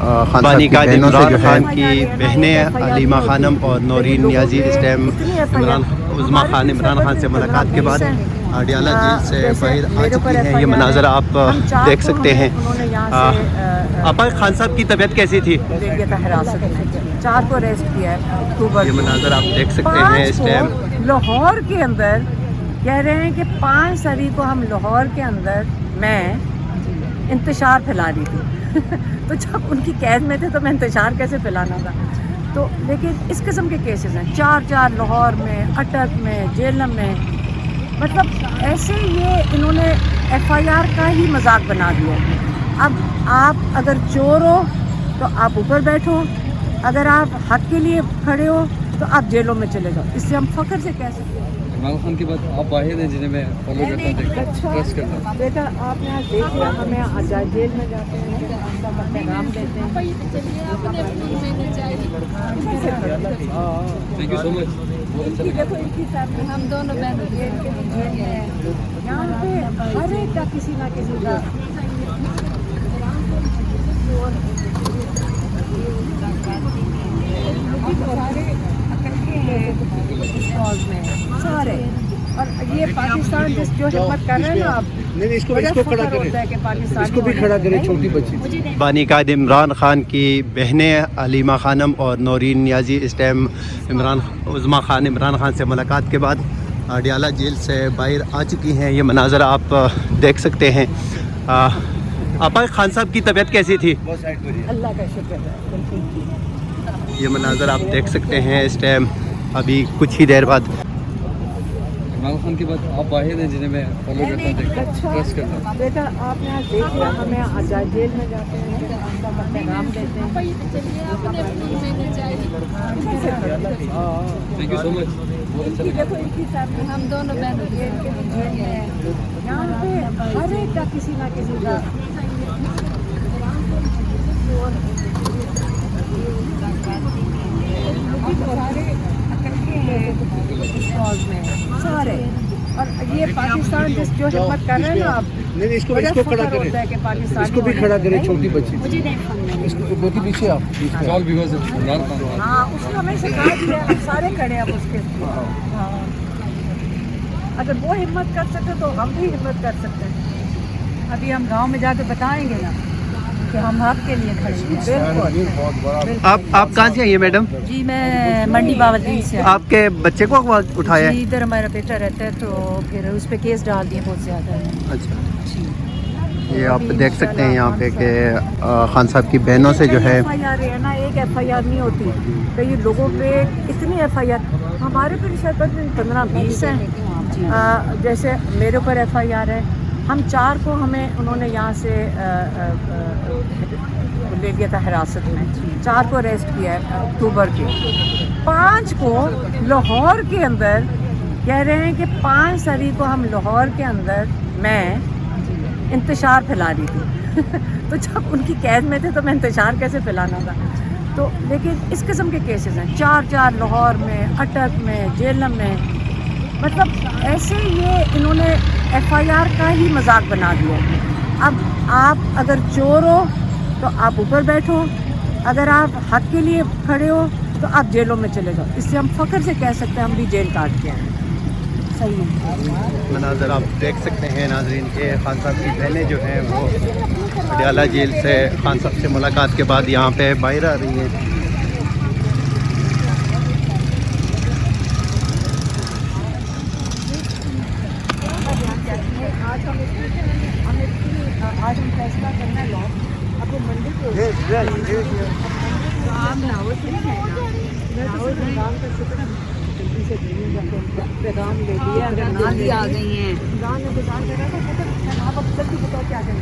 बानी कायद इमरान खान की बहनें अलीमा खानम और नौरीन नियाजी इस टाइम उज़्मा खान इमरान खान से मुलाकात के बाद अडियाला जेल से बाहर आ चुकी हैं। ये मनाजर आप देख सकते हैं। आपा खान साहब की तबीयत कैसी थी? चार को अरेस्ट किया है अक्टूबर। ये मनाजर आप देख सकते हैं इस टाइम लाहौर के अंदर कह रहे हैं कि 5 तारीख को हम लाहौर के अंदर मैं इंतशार फैला रही थी तो जब उनकी कैद में थे तो मैं इंतशार कैसे फैलाना था। तो लेकिन इस किस्म के केसेस हैं 4 लाहौर में, अटक में, जेलम में, मतलब ऐसे ये इन्होंने FIR का ही मजाक बना दिया। अब आप अगर चोर हो तो आप ऊपर बैठो, अगर आप हक के लिए खड़े हो तो आप जेलों में चले जाओ। इससे हम फख्र से कह सकते हैं। इमरान खान की बात आप वाहिद हैं जिन्हें मैं फॉलो करता हूँ, ट्रस्ट करता हूँ। बेटा आपने आज देख लिया, हमें आज़ाद जेल में जाते हैं, पैगाम देते हैं। Thank you so much. देखो एक ही साथ में हम दोनों बहन यहाँ पे हर एक का किसी ना किसी का सारे। और ये पाकिस्तान जो हिम्मत कर रहे हैं ना आप, नहीं इसको खड़ा करें, इसको भी खड़ा करें। छोटी बच्ची बानी कायद इमरान खान की बहनें अलीमा खानम और नौरीन नियाजी इस टाइम उज़्मा खान इमरान खान से मुलाकात के बाद अडियाला जेल से बाहर आ चुकी हैं। ये मनाजर आप देख सकते हैं। आपा खान साहब की तबीयत कैसी थी? अल्लाह का शुक्र है। ये मनाजर आप देख सकते हैं इस टाइम अभी कुछ ही देर बाद। इमरान खान की बात आप वाहिद हैं जिन्हें मैं फॉलो करता हूँ, ट्रस्ट करता हूँ। बेटा आपने आज देख लिया, हमें आज़ाद जेल में जाते हैं, पैगाम देते हैं। Thank you so much. देखो एक ही साथ में हम दोनों बहन यहाँ पे हर एक का किसी ना किसी का सारे। और ये पाकिस्तान जो हिम्मत कर रहे हैं ना आप, नहीं इसको खड़ा करें, इसको भी खड़ा करें। छोटी बच्ची इसको बेटी पीछे आप ऑल व्यूअर्स इमरान खान। हाँ उसको हमें सिखा दिया, हम सारे खड़े हैं उसके। हाँ अगर वो हिम्मत कर सकते तो हम भी हिम्मत कर सकते हैं। अभी हम गांव में जाके बताएंगे ना कि हम हक के लिए खड़े हैं। बिल्कुल। आप कहाँ से आई है मैडम? जी मैं मंडी बावलदीन से। आपके बच्चे को उठाया है? इधर हमारा बेटा रहता है तो फिर उस पर केस डाल दिए बहुत ज़्यादा। अच्छा ये आप देख सकते हैं यहाँ पे कि खान साहब की बहनों से जो है FIR है ना, एक FIR नहीं होती, कई लोगों पे इतनी FIR। हमारे पे शायद 15-20 हैं। जैसे मेरे ऊपर FIR है, हम 4 को हमें उन्होंने यहाँ से ले लिया था हिरासत में, 4 को अरेस्ट किया है अक्टूबर के। 5 को लाहौर के अंदर कह रहे हैं कि 5 तारीख को हम लाहौर के अंदर मैं इंतशार फैला रही थी तो जब उनकी कैद में थे तो मैं इंतशार कैसे फैलाना था। तो लेकिन इस किस्म के केसेस हैं 4 लाहौर में, अटक में, जेलम में, मतलब ऐसे ये इन्होंने FIR का ही मजाक बना दिया। अब आप अगर चोर हो तो आप ऊपर बैठो, अगर आप हक के लिए खड़े हो तो आप जेलों में चले जाओ। इससे हम फख्र से कह सकते हैं हम भी जेल काट के आए। सही है। मनाजर आप देख सकते हैं नाजरीन के खान साहब की बहनें जो हैं वो अडियाला जेल से खान साहब से मुलाकात के बाद यहाँ पे बाहर आ रही हैं। आज हम फैसला करना है अब वो मंडी को आम लाहौर से नहीं है, लाहौर का शुक्र है जल्दी से पैगाम ले लिया। अगर ना भी आ गई हैं गाँव में इंतजार कर रहा था, आप अब जल्दी बताओ क्या करें।